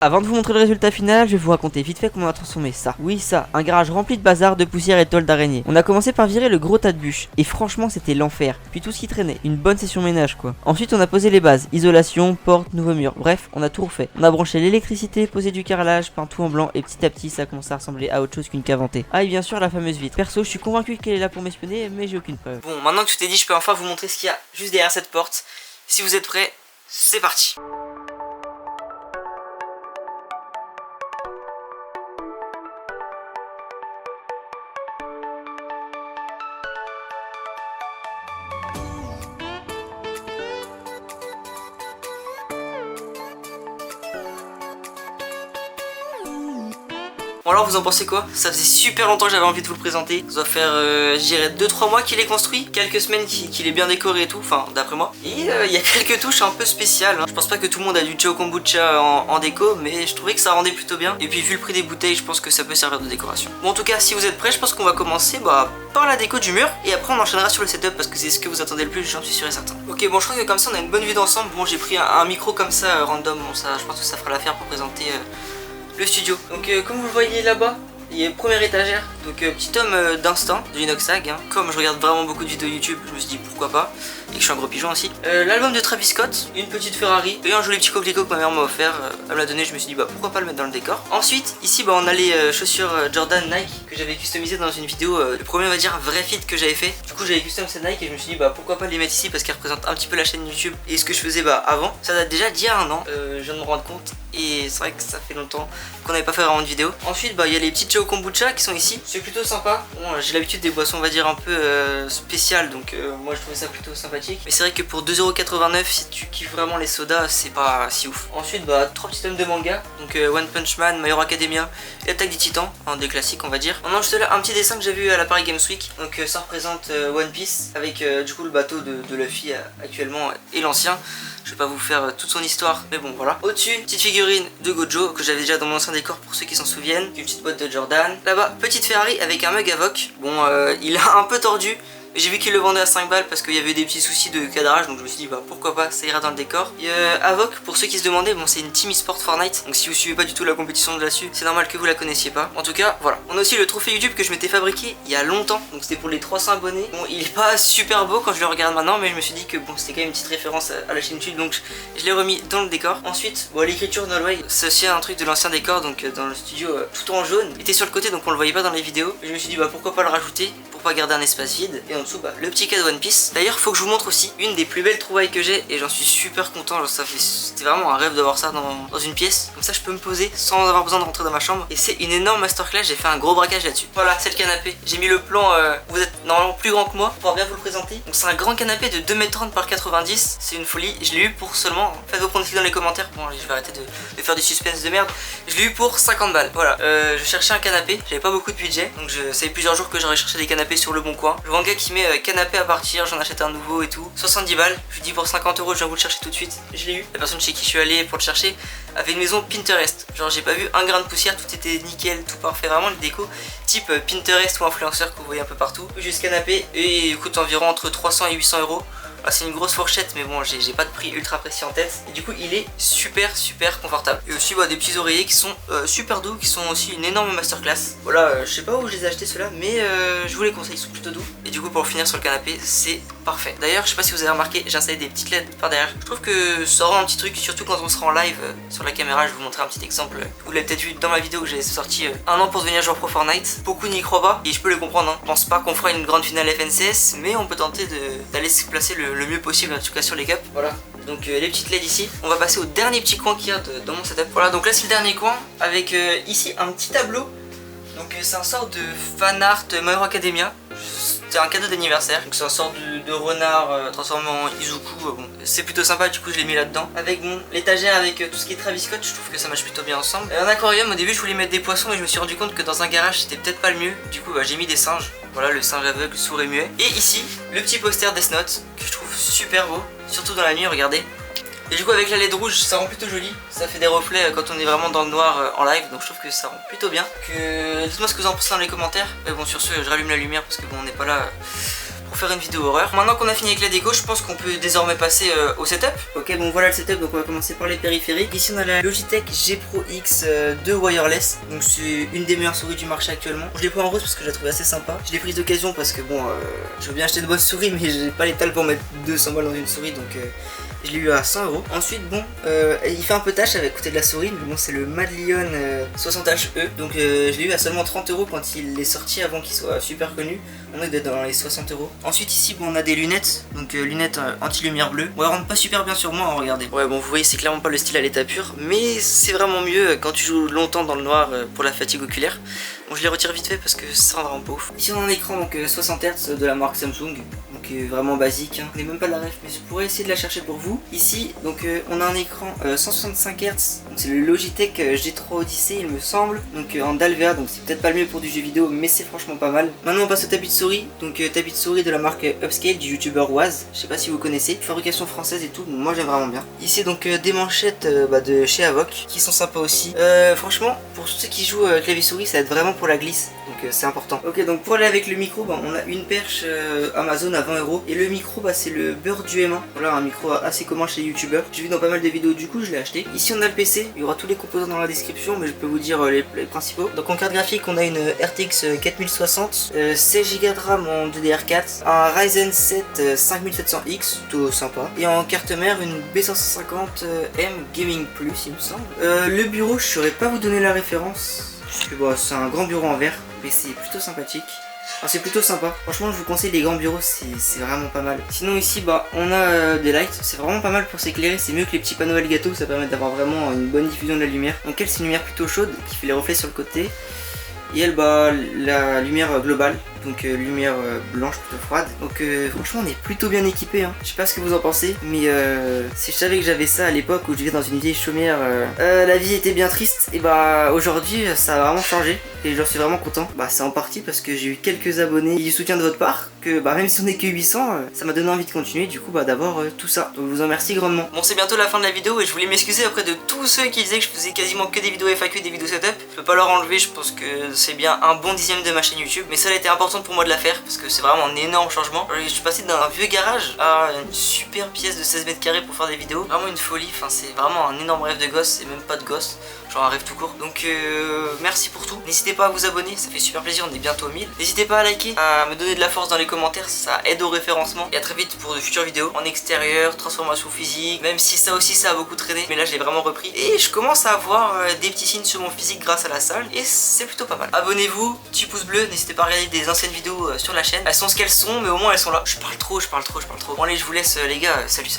Avant de vous montrer le résultat final, je vais vous raconter vite fait comment on a transformé ça. Oui ça, un garage rempli de bazar, de poussière et de tôles d'araignée. On a commencé par virer le gros tas de bûches, et franchement c'était l'enfer. Puis tout ce qui traînait, une bonne session ménage quoi. Ensuite on a posé les bases, isolation, porte, nouveaux murs, bref, on a tout refait. On a branché l'électricité, posé du carrelage, peint tout en blanc, et petit à petit ça a commencé à ressembler à autre chose qu'une cave hantée. Ah et bien sûr la fameuse vitre. Perso je suis convaincu qu'elle est là pour m'espionner, mais j'ai aucune preuve. Bon, maintenant que tout est dit, je peux enfin vous montrer ce qu'il y a juste derrière cette porte. Si vous êtes prêts, c'est parti. Bon alors vous en pensez quoi? Ça faisait super longtemps que j'avais envie de vous le présenter. Ça doit faire je dirais 2-3 mois qu'il est construit, quelques semaines qu'il est bien décoré et tout, enfin d'après moi. Et il y a quelques touches un peu spéciales hein. Je pense pas que tout le monde a du Chao Kombucha en déco, mais je trouvais que ça rendait plutôt bien. Et puis vu le prix des bouteilles, je pense que ça peut servir de décoration. Bon en tout cas si vous êtes prêts, je pense qu'on va commencer par la déco du mur. Et après on enchaînera sur le setup parce que c'est ce que vous attendez le plus, j'en suis sûr et certain. Ok bon je crois que comme ça on a une bonne vue d'ensemble. Bon j'ai pris un micro comme ça random, bon ça je pense que ça fera l'affaire pour présenter le studio. Donc comme vous le voyez là-bas, il y a une première étagère, donc petit homme d'instinct de Inoxag hein. Comme je regarde vraiment beaucoup de vidéos YouTube, je me suis dit pourquoi pas, et que je suis un gros pigeon aussi. L'album de Travis Scott, une petite Ferrari, et un joli petit coquelicot que ma mère m'a offert, elle me l'a donné, je me suis dit pourquoi pas le mettre dans le décor. Ensuite ici on a les chaussures Jordan Nike que j'avais customisées dans une vidéo, le premier on va dire vrai fit que j'avais fait. Du coup j'avais customisé Nike et je me suis dit pourquoi pas les mettre ici parce qu'elles représentent un petit peu la chaîne YouTube et ce que je faisais avant. Ça date déjà d'il y a un an, je viens de me rendre compte. Et c'est vrai que ça fait longtemps qu'on n'avait pas fait vraiment de vidéo. Ensuite il y a les petites Chao Kombucha qui sont ici. C'est plutôt sympa. Bon j'ai l'habitude des boissons on va dire un peu spéciales. Donc moi je trouvais ça plutôt sympathique. Mais c'est vrai que pour 2,89€ si tu kiffes vraiment les sodas c'est pas si ouf. Ensuite 3 petits tomes de manga. Donc One Punch Man, My Hero Academia et Attaque des Titans. Un des classiques on va dire. Maintenant juste là un petit dessin que j'ai vu à la Paris Games Week. Donc ça représente One Piece avec du coup le bateau de Luffy actuellement et l'ancien. Je vais pas vous faire toute son histoire, mais bon voilà. Au-dessus, petite figurine de Gojo que j'avais déjà dans mon ancien décor pour ceux qui s'en souviennent. Une petite boîte de Jordan. Là-bas, petite Ferrari avec un mug Avoc. Bon, il est un peu tordu. J'ai vu qu'il le vendait à 5 balles parce qu'il y avait des petits soucis de cadrage, donc je me suis dit pourquoi pas, ça ira dans le décor. Et Avoc, pour ceux qui se demandaient, bon c'est une team e-sport Fortnite, donc si vous suivez pas du tout la compétition de là-dessus, c'est normal que vous la connaissiez pas. En tout cas, voilà. On a aussi le trophée YouTube que je m'étais fabriqué il y a longtemps, donc c'était pour les 300 abonnés. Bon, il est pas super beau quand je le regarde maintenant, mais je me suis dit que bon c'était quand même une petite référence à la chaîne YouTube, donc je l'ai remis dans le décor. Ensuite, l'écriture No Way, c'est aussi un truc de l'ancien décor, donc dans le studio tout en jaune. Il était sur le côté, donc on le voyait pas dans les vidéos. Et je me suis dit pourquoi pas le rajouter pour pas garder un espace vide. Et en dessous, le petit cadeau One Piece. D'ailleurs, faut que je vous montre aussi une des plus belles trouvailles que j'ai et j'en suis super content. Genre, c'était vraiment un rêve d'avoir ça dans une pièce. Comme ça, je peux me poser sans avoir besoin de rentrer dans ma chambre. Et c'est une énorme masterclass. J'ai fait un gros braquage là-dessus. Voilà, c'est le canapé. J'ai mis le plan. Vous êtes normalement plus grand que moi pour bien vous le présenter. Donc, c'est un grand canapé de 2,30 m par 90. C'est une folie. Je l'ai eu pour seulement. Faites vos pronostics dans les commentaires. Bon, je vais arrêter de faire du suspense de merde. Je l'ai eu pour 50 balles. Voilà. Je cherchais un canapé. J'avais pas beaucoup de budget. Donc, ça fait plusieurs jours que j'aurais cherché des canapés sur le bon coin. Je vois un gars qui met canapé à partir, j'en achète un nouveau et tout. 70 balles, je lui dis pour 50€, je viens vous le chercher tout de suite. Je l'ai eu. La personne chez qui je suis allé pour le chercher avait une maison Pinterest. Genre j'ai pas vu un grain de poussière, tout était nickel, tout parfait. Vraiment le déco type Pinterest ou influenceur que vous voyez un peu partout. Juste canapé et il coûte environ entre 300 et 800€. C'est une grosse fourchette mais bon j'ai pas de prix ultra précis en tête. Et du coup il est super confortable. Et aussi des petits oreillers qui sont super doux, qui sont aussi une énorme masterclass. Voilà, je sais pas où je les ai achetés ceux-là, mais je vous les conseille, ils sont plutôt doux. Et du coup pour finir sur le canapé c'est parfait. D'ailleurs je sais pas si vous avez remarqué, j'ai installé des petites LED par derrière. Je trouve que ça rend un petit truc, surtout quand on sera en live sur la caméra. Je vais vous montrer un petit exemple. Vous l'avez peut-être vu dans ma vidéo que j'ai sorti un an pour devenir joueur pro Fortnite. Beaucoup n'y croient pas et je peux le comprendre hein. Je pense pas qu'on fera une grande finale FNCS, mais on peut tenter d'aller se placer le mieux possible en tout cas sur les caps. Voilà. Donc les petites LED ici. On va passer au dernier petit coin qu'il y a dans mon setup. Voilà, donc là c'est le dernier coin avec ici un petit tableau. Donc c'est un sort de fan art My Hero Academia. C'était un cadeau d'anniversaire. Donc c'est un sort de renard transformé en Izuku. Bon, c'est plutôt sympa, du coup je l'ai mis là-dedans. Avec l'étagère avec tout ce qui est Travis Scott, je trouve que ça marche plutôt bien ensemble. Un aquarium, au début je voulais mettre des poissons mais je me suis rendu compte que dans un garage c'était peut-être pas le mieux. Du coup j'ai mis des singes. Voilà, le singe aveugle, sourd et muet. Et ici, le petit poster Death Note que je trouve super beau, surtout dans la nuit, regardez. Et du coup avec la LED rouge ça rend plutôt joli. Ça fait des reflets quand on est vraiment dans le noir en live. Donc je trouve que ça rend plutôt bien. Dites-moi ce que vous en pensez dans les commentaires. Mais bon sur ce je rallume la lumière parce que bon on n'est pas là pour faire une vidéo horreur. Maintenant qu'on a fini avec la déco, je pense qu'on peut désormais passer au setup. Ok, bon voilà le setup, donc on va commencer par les périphériques. Ici on a la Logitech G Pro X 2 wireless, donc c'est une des meilleures souris du marché actuellement. Je l'ai pris en rose parce que je la trouvais assez sympa. Je l'ai prise d'occasion parce que bon, je veux bien acheter de bonnes souris, mais j'ai pas les talents pour mettre 200 balles dans une souris, donc je l'ai eu à 100 euros. Ensuite, bon, il fait un peu tâche avec côté de la souris, mais bon, c'est le Madlion 60HE. Donc, je l'ai eu à seulement 30 euros quand il est sorti avant qu'il soit super connu. On est dans les 60 euros. Ensuite, ici, bon, on a des lunettes, donc lunettes anti-lumière bleue. Bon, elles rentrent pas super bien sur moi, hein, regardez. Ouais, bon, vous voyez, c'est clairement pas le style à l'état pur, mais c'est vraiment mieux quand tu joues longtemps dans le noir pour la fatigue oculaire. Bon, je les retire vite fait parce que ça rend vraiment pas ouf. Ici, on a un écran donc 60 Hz de la marque Samsung. Donc vraiment basique, hein. On n'est même pas de la ref, mais je pourrais essayer de la chercher pour vous. Ici, donc on a un écran 165 Hz, c'est le Logitech G3 Odyssey il me semble, donc en Dalvea, donc c'est peut-être pas le mieux pour du jeu vidéo, mais c'est franchement pas mal. Maintenant on passe au tapis de souris, donc tapis de souris de la marque Upscale du youtubeur Waz, je sais pas si vous connaissez, fabrication française et tout, donc moi j'aime vraiment bien. Ici donc des manchettes de chez Avoc, qui sont sympas aussi. Franchement, pour ceux qui jouent clavier souris, ça aide vraiment pour la glisse, donc c'est important. Ok, donc pour aller avec le micro, on a une perche Amazon à 20 euros. Et le micro, c'est le Beurre du M1. Voilà, un micro assez commun chez les youtubeurs. J'ai vu dans pas mal de vidéos, du coup je l'ai acheté. Ici on a le PC, il y aura tous les composants dans la description, mais je peux vous dire les principaux. Donc en carte graphique, on a une RTX 4060, 16 Go de RAM en DDR4, un Ryzen 7 5700X, plutôt sympa. Et en carte mère, une B550M Gaming Plus, il me semble. Le bureau, je saurais pas vous donner la référence. Bon, c'est un grand bureau en verre, mais c'est plutôt sympathique. C'est plutôt sympa, franchement je vous conseille les grands bureaux, c'est vraiment pas mal. Sinon ici on a des lights, c'est vraiment pas mal pour s'éclairer, c'est mieux que les petits panneaux Elgato, ça permet d'avoir vraiment une bonne diffusion de la lumière. Donc elle c'est une lumière plutôt chaude qui fait les reflets sur le côté. Et elle la lumière globale, donc lumière blanche plutôt froide. Donc franchement on est plutôt bien équipé, hein. Je sais pas ce que vous en pensez, mais si je savais que j'avais ça à l'époque où je vivais dans une vieille chaumière, la vie était bien triste. Et aujourd'hui ça a vraiment changé et j'en suis vraiment content. C'est en partie parce que j'ai eu quelques abonnés et du soutien de votre part, que même si on est que 800, ça m'a donné envie de continuer du coup d'avoir tout ça. Donc je vous en remercie grandement. Bon, c'est bientôt la fin de la vidéo et je voulais m'excuser auprès de tous ceux qui disaient que je faisais quasiment que des vidéos FAQ, des vidéos setup. Je peux pas leur enlever, je pense que c'est bien un bon dixième de ma chaîne YouTube, mais ça a été important pour moi de la faire parce que c'est vraiment un énorme changement. Je suis passé d'un vieux garage à une super pièce de 16 mètres carrés pour faire des vidéos, vraiment une folie. C'est vraiment un énorme rêve de gosse, et même pas de gosse, genre un rêve tout court. Donc merci pour tout, n'hésitez pas à vous abonner, ça fait super plaisir, on est bientôt au 1000. N'hésitez pas à liker, à me donner de la force dans les commentaires, ça aide au référencement. Et à très vite pour de futures vidéos en extérieur, transformation physique, même si ça aussi ça a beaucoup traîné, mais là je l'ai vraiment repris et je commence à avoir des petits signes sur mon physique grâce à la salle et c'est plutôt pas mal. Abonnez-vous, petit pouce bleu, n'hésitez pas à regarder des anciennes vidéos sur la chaîne, elles sont ce qu'elles sont mais au moins elles sont là. Je parle trop. Bon allez, je vous laisse les gars, salut.